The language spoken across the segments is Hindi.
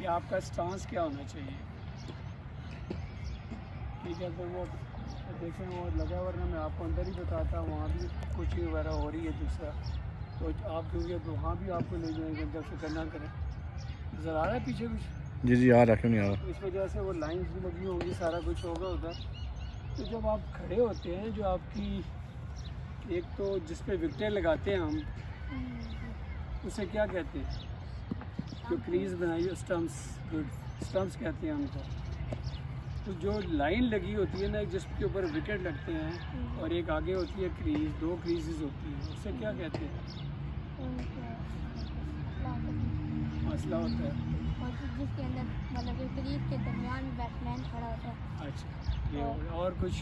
कि आपका स्टांस क्या होना चाहिए। ठीक है, तो वो देखें वो लगा, वरना मैं आपको अंदर ही बताता, वहाँ भी कुछ वगैरह हो रही है दूसरा, तो आप क्योंकि वहाँ भी आपको ले जाएंगे, अंदर फिक्र ना करें। नज़र आ रहा है पीछे कुछ? जी आ रहा, क्यों नहीं आ रहा। तो इस वजह से वो लाइंस भी लगी होंगी, सारा कुछ होगा उधर। तो जब आप खड़े होते हैं, जो आपकी एक तो जिस पे विकेट लगाते हैं हम, उसे क्या कहते हैं? जो क्रीज बनाई हो, स्टम्प्स, गुड स्टम्प्स कहते हैं उनको। तो जो लाइन लगी होती है ना, जिसके ऊपर विकेट लगते हैं, और एक आगे होती है क्रीज, दो क्रीजेस होती हैं, उसे क्या कहते हैं? मसला होता है। जिसके अंदर मतलब क्रीज के दरमियान बैट्समैन खड़ा होता है। अच्छा, ये और कुछ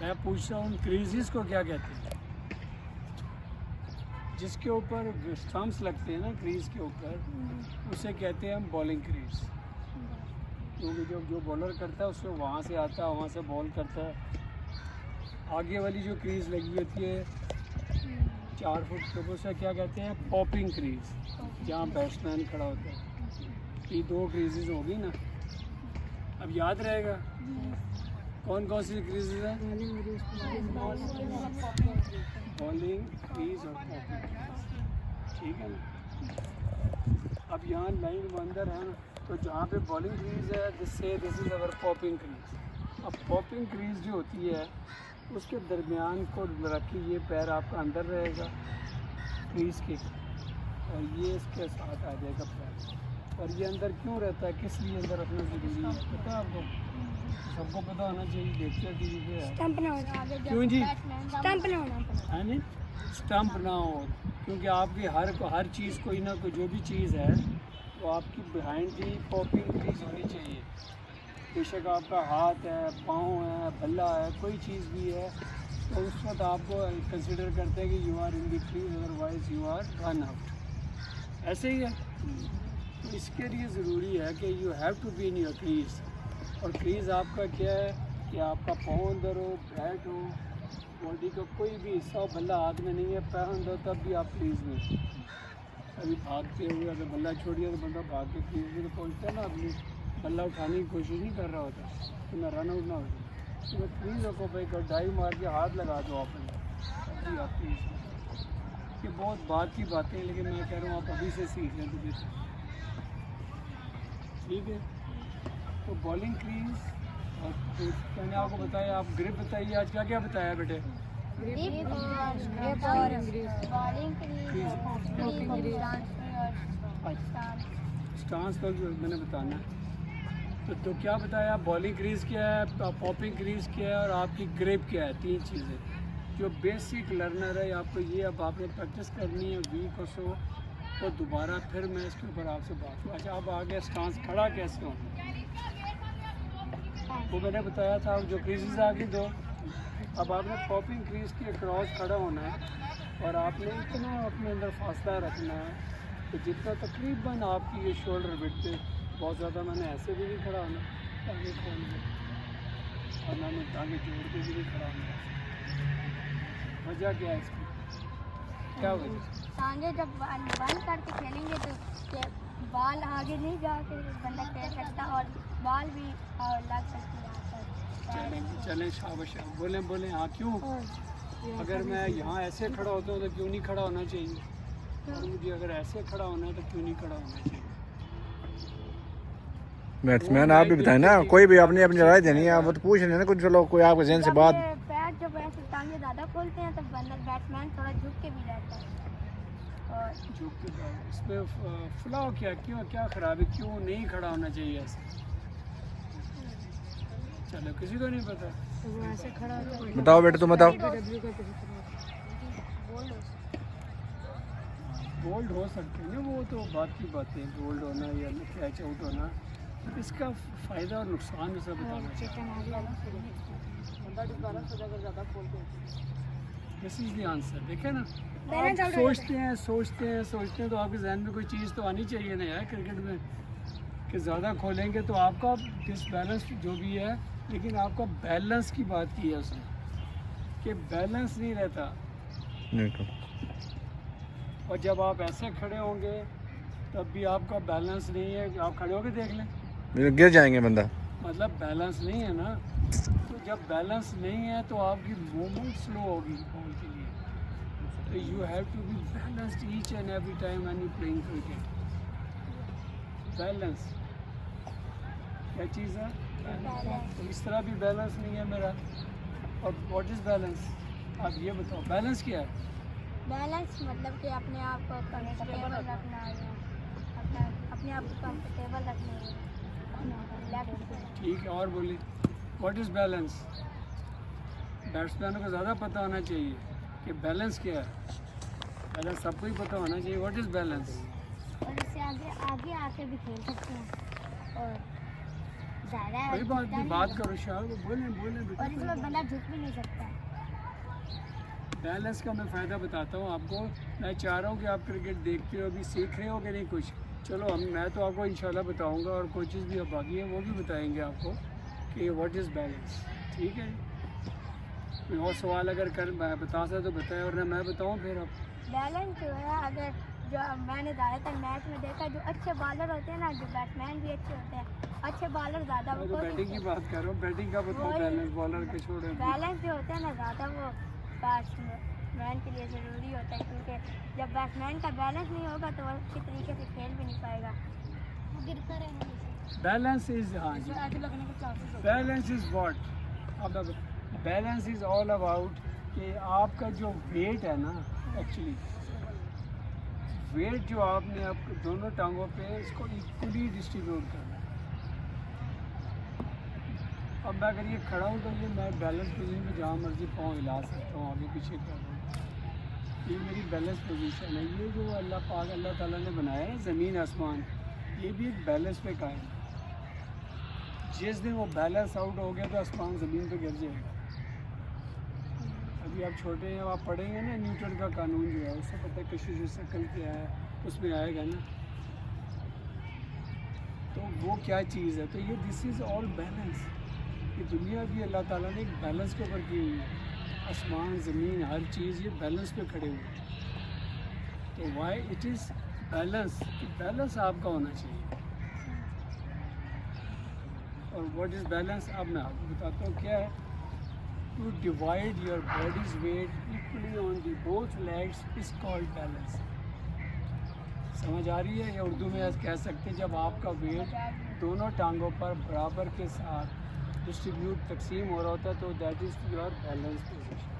मैं पूछ रहा हूँ, क्रीजेस को क्या कहते हैं? जिसके ऊपर स्टम्प्स लगते हैं ना क्रीज के ऊपर, उसे कहते हैं हम बॉलिंग क्रीज। क्योंकि जो बॉलर करता है उसको वहाँ से आता है, वहाँ से बॉल करता है। आगे वाली जो क्रीज लगी होती है 4 फुट के ऊपर, उसे क्या कहते हैं? पॉपिंग क्रीज, जहाँ बैट्समैन खड़ा होता है। ये 2 क्रीजेज होगी ना, अब याद रहेगा कौन कौन सी क्रीजेज है? बॉलिंग क्रीज और पॉपिंग क्रीज, ठीक है ना। अब यहाँ लाइन वो अंदर है ना, तो जहाँ पे बॉलिंग क्रीज है, this is our popping crease. अब पॉपिंग क्रीज जो होती है, उसके दरमियान को रखी, ये पैर आपका अंदर रहेगा क्रीज के, और ये इसके साथ आ जाएगा पैर। और ये अंदर क्यों रहता है, किस लिए अंदर रखना जरूरी है, पता है आपको? सबको पता होना चाहिए, देखते हैं टीवी पे है। क्यों जी? स्टंप ना होना है नहीं, स्टंप ना हो, क्योंकि आपकी हर चीज़, कोई ना कोई जो भी चीज़ है, तो आपकी बिहाइंड ही पॉपिंग क्रीज होनी चाहिए। बेशक आपका हाथ है, पाँव है, बल्ला है, कोई चीज़ भी है, तो उस वक्त आपको कंसिडर करते हैं कि you are in the crease, otherwise you are run out. ऐसे ही है। तो इसके लिए ज़रूरी है कि you have to be in your crease. और क्रीज आपका क्या है कि आपका पाँव अंदर हो, बैट हो, बॉडी का कोई भी हिस्सा हो, बल्ला हाथ में नहीं है, पैर अंदर हो, तब भी आप क्रीज में। अभी भागते हुए अगर बल्ला छोड़ दिया तो बंदा भाग के क्रीज में पहुँचता है ना, अपनी बल्ला उठाने की कोशिश नहीं कर रहा होता, तो ना रन आउट ना होता। तो क्रीज रखो भाई, डाई मार के हाथ लगा दो आपने, अभी आप क्रीज में। ये बहुत बात की बातें हैं, लेकिन मैं कह रहा हूँ आप अभी से सीख लें तो बेहतर, ठीक है। तो बॉलिंग क्रीज, और तो मैंने आपको बताया, आप ग्रिप बताइए, आज क्या क्या बताया बेटे? स्टांस का जो मैंने बताना है, तो क्या बताया? बॉलिंग क्रीज क्या है, पॉपिंग क्रीज क्या है, और आपकी ग्रिप क्या है। 3 चीज़ें जो बेसिक लर्नर है आपको, ये अब आपने प्रैक्टिस करनी है वीक और सो, तो दोबारा फिर मैं इसके ऊपर आपसे बात करूँ। अच्छा, अब आगे स्टांस खड़ा कैसे होना, वो मैंने बताया था। जो क्रीजेज आ गई 2, अब आपने पॉपिंग क्रीज के क्रॉस खड़ा होना है, और आपने इतना अपने अंदर फासला रखना है कि जितना तकरीबन आपकी ये शोल्डर विड्थ पे, बहुत ज़्यादा मैंने ऐसे भी नहीं खड़ा होना, टांगे खोल के, और मैंने टांगे जोड़ के भी नहीं खड़ा होना। वजह क्या है इसकी, क्या वजह? टांगे जब बंद करके खेलेंगे तो बाल आगे नहीं जाके बंदा खेल सकता, और बाल भी लग सकती है। चलें शाबाश, बोलें हाँ। क्यों? अगर मैं यहाँ ऐसे खड़ा होता हूँ तो क्यों नहीं खड़ा होना चाहिए, और मुझे अगर ऐसे खड़ा होना है तो क्यों नहीं खड़ा होना चाहिए? बैट्समैन आप भी बताएं ना, कोई भी अपनी अपनी राय देनी है, वो तो पूछ रहे हैं ना कुछ, चलो कोई आपके जहन से बात। पैर जब ऐसे टांगे ज़्यादा खोलते हैं तो बंदा बैट्समैन थोड़ा झुक के भी रहता है, और झुक के इसमें फ्लॉ क्या ख़राब है, क्यों नहीं खड़ा होना चाहिए ऐसे? चलो, किसी को नहीं पता, ऐसे खड़ा होता है। बताओ बेटे, तुम बताओ। बोल्ड हो सकते हैं ना, वो तो बात की बातें, बोल्ड होना या कैच आउट होना, इसका फ़ायदा और नुकसान भी सब बताना चाहिए। This is the answer. देखें ना, आप सोचते हैं तो आपके जहन में कोई चीज़ तो आनी चाहिए ना यार क्रिकेट में, कि ज़्यादा खोलेंगे तो आपका डिसबैलेंस जो भी है, लेकिन आपका बैलेंस की बात की है उसने, कि बैलेंस नहीं रहता। नहीं तो और जब आप ऐसे खड़े होंगे तब भी आपका बैलेंस नहीं है, आप खड़े होकर देख लें, गिर जाएंगे बंदा। मतलब बैलेंस नहीं है ना। तो जब बैलेंस नहीं है तो आपकी मूवमेंट स्लो होगी बॉल के लिए। तो you have to be balanced each and every time when you playing cricket. Balance क्या चीज़ है? तो इस तरह भी बैलेंस नहीं है मेरा। और व्हाट इज़ बैलेंस? आप ये बताओ बैलेंस क्या है? बैलेंस मतलब कि अपने आप को कंफर्टेबल रखना है, अपने आप को कंफर्टेबल रखना है। ठीक है, और बोलिए व्हाट इज़ बैलेंस? बैट्समैनों को ज़्यादा पता होना चाहिए कि बैलेंस क्या है। बैलेंस सबको ही पता होना चाहिए। What is balance? और इससे आगे आगे आके भी खेल सकते हैं और ज़्यादा कोई बात करो शाह, बोलें और इसमें बंदा झुक भी नहीं सकता। बैलेंस का मैं फ़ायदा बताता हूँ आपको। मैं चाह रहा हूँ कि आप क्रिकेट देखते हो, अभी सीख रहे हो कि नहीं कुछ। चलो मैं तो आपको इंशाल्लाह बताऊँगा और कोचेज़ भी अब बाकी हैं वो भी बताएंगे आपको कि व्हाट इज़ बैलेंस। ठीक है, कोई और सवाल अगर कर बता सकते तो बताएं, और ना मैं बताऊँ फिर अब। बैलेंस जो है, अगर जो मैंने ज़्यादातर मैच में देखा, जो अच्छे बॉलर होते हैं ना, जो बैट्समैन भी अच्छे होते हैं, अच्छे बॉलर ज़्यादा मैं तो बैटिंग की बात कर रहा हूँ, बैटिंग का बताओ बैलेंस, बॉलर के छोड़े। बैलेंस जो होता है ना ज़्यादा, वो बैट्समैन के लिए ज़रूरी होता है, क्योंकि जब बैट्समैन का बैलेंस नहीं होगा तो वो अच्छी तरीके से खेल भी नहीं पाएगा, गिरता रहेगा। बैलेंस इज, हाँ जी, बैलेंस इज व्हाट, अब बैलेंस इज ऑल अबाउट कि आपका जो वेट है ना, एक्चुअली वेट जो आपने आप दोनों टांगों पे इसको इक्वली डिस्ट्रीब्यूट करना है। अब मैं अगर ये खड़ा हूँ तो ये मैं बैलेंस पोजीशन में जहाँ मर्जी पाँव हिला सकता हूँ, आगे पीछे कर रहा हूँ, ये मेरी बैलेंस पोजीशन है। ये जो अल्लाह पाक अल्लाह ताला ने बनाया है ज़मीन आसमान, ये भी एक बैलेंस पे कायम है। जिस दिन वो बैलेंस आउट हो गया तो आसमान ज़मीन पे गिर जाएगा। अभी आप छोटे हैं, आप पढ़ेंगे ना न्यूटन का कानून जो है, उससे पता है कशिश शक्ल क्या है, उसमें आएगा ना। तो वो क्या चीज़ है? तो ये दिस इज़ ऑल बैलेंस। ये दुनिया भी अल्लाह ताला ने एक बैलेंस के ऊपर की हुई है। आसमान ज़मीन हर चीज़ ये बैलेंस पे खड़े हुए हैं। तो why it is balance, balance आपका होना चाहिए। और व्हाट इज़ बैलेंस अब मैं आपको बताता हूँ क्या है। To divide your body's weight equally on the both legs is called balance. समझ आ रही है? या उर्दू में कह सकते हैं जब आपका वेट दोनों टांगों पर बराबर के साथ डिस्ट्रीब्यूट तकसीम हो रहा होता है तो that is your balance position.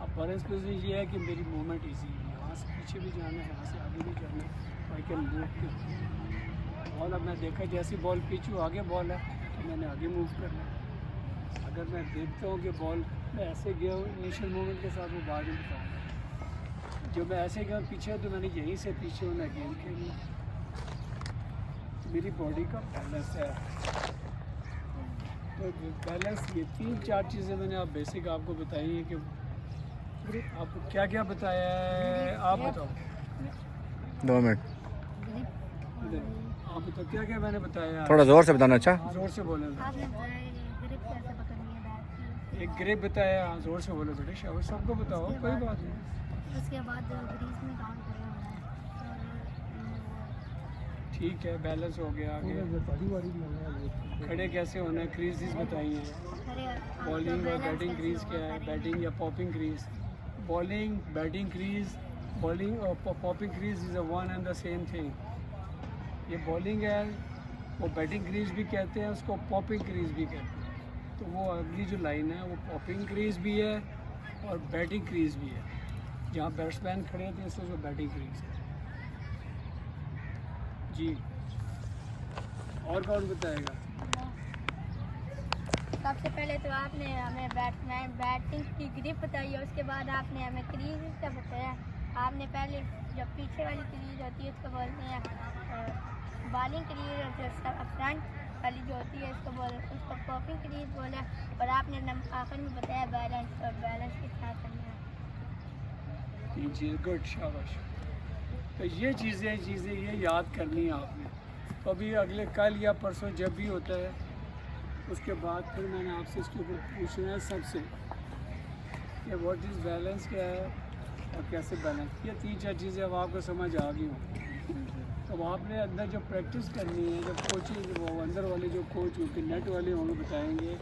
अब बैलेंस पोजीशन ये है कि मेरी मूवमेंट इजी है, यहाँ से पीछे भी जाना है, यहाँ से आगे भी जाना है, आई कैन मूव। बॉल अब मैं देखा जैसी बॉल पिच हूँ आगे बॉल है तो मैंने आगे मूव करना है। अगर मैं देखता हूँ कि बॉल मैं ऐसे गया हूँ इनिशियल मूवमेंट के साथ, वो बाद में बताऊँगा। जो मैं ऐसे गया पीछे तो मैंने यहीं से पीछे होना गेम खेलना। मेरी बॉडी का बैलेंस है। तो बैलेंस ये 3-4 चीज़ें मैंने आप बेसिक आपको बताई हैं कि आपको क्या क्या बताया है। आप बताओ 2 मिनट, आप बताओ क्या क्या मैंने बताया। थोड़ा जोर से बताना। अच्छा जोर से बोले। आपने ग्रिप कैसे पकड़नी है बैट की, एक ग्रिप बताया, हाँ जोर से बोलो बेटे, शाबाश, सबको बताओ, कोई बात नहीं। उसके बाद ग्रीस में डाउन करना होता है। ठीक है, बैलेंस हो गया। आगे खड़े कैसे होना है, क्रीजेस बताई हैं। बॉलिंग और बैटिंग क्रीज क्या है, बैटिंग या popping crease. Bowling, batting crease, bowling और popping crease is a one and the same thing. ये बॉलिंग है, वो बैटिंग क्रीज भी कहते हैं, उसको पॉपिंग क्रीज भी कहते हैं। तो वो अगली जो लाइन है वो पॉपिंग क्रीज भी है और बैटिंग क्रीज भी है। जहाँ बैट्समैन खड़े होते हैं उसको बैटिंग क्रीज है जी। और कौन बताएगा? सबसे पहले तो आपने हमें बैटिंग की ग्रिप बताई है, उसके बाद आपने हमें क्रीज का बताया। आपने पहले जो पीछे वाली क्रीज होती है उसको बोलते हैं बॉलिंग क्रीज, और जो फ्रंट वाली जो होती है उसको पॉपिंग क्रीज बोला। और आपने आखिर में बताया बैलेंस, और बैलेंस के साथ करना है। जी गुड, शाबाश। तो ये चीज़ें ये याद करनी है आपने। तो अभी अगले कल या परसों जब भी होता है उसके बाद फिर मैंने आपसे इसके ऊपर पूछना है सबसे कि व्हाट इज़ बैलेंस क्या है और कैसे बैलेंस। ये 3-4 चीज़ें अब आपको समझ आ गई हों। तो आपने अंदर जो प्रैक्टिस करनी है, जब कोचिंग वो अंदर वाले जो कोच क्योंकि नेट वाले होंगे बताएंगे,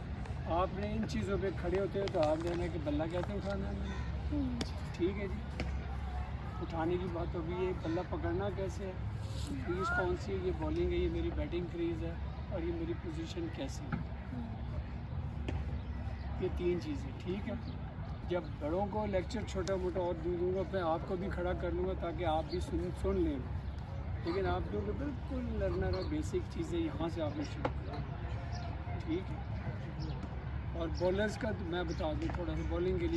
आपने इन चीज़ों पे खड़े होते हो तो हाथ देना कि बल्ला कैसे उठाना है मैंने, ठीक है जी। उठाने की बात होगी, ये बल्ला पकड़ना कैसे है, क्रीज कौन सी है, ये बॉलिंग है, ये मेरी बैटिंग क्रीज है और ये मेरी पोजीशन कैसी है, ये 3 चीज़ें, ठीक है। जब बड़ों को लेक्चर छोटा मोटा और दूंगा, मैं आपको भी खड़ा कर लूँगा ताकि आप भी सुन लें, लेकिन आप लोग बिल्कुल लर्नर है, बेसिक चीज़ें यहाँ से आपने शुरू करें, ठीक है। और बॉलर्स का तो मैं बता दूँ थोड़ा सा बॉलिंग के लिए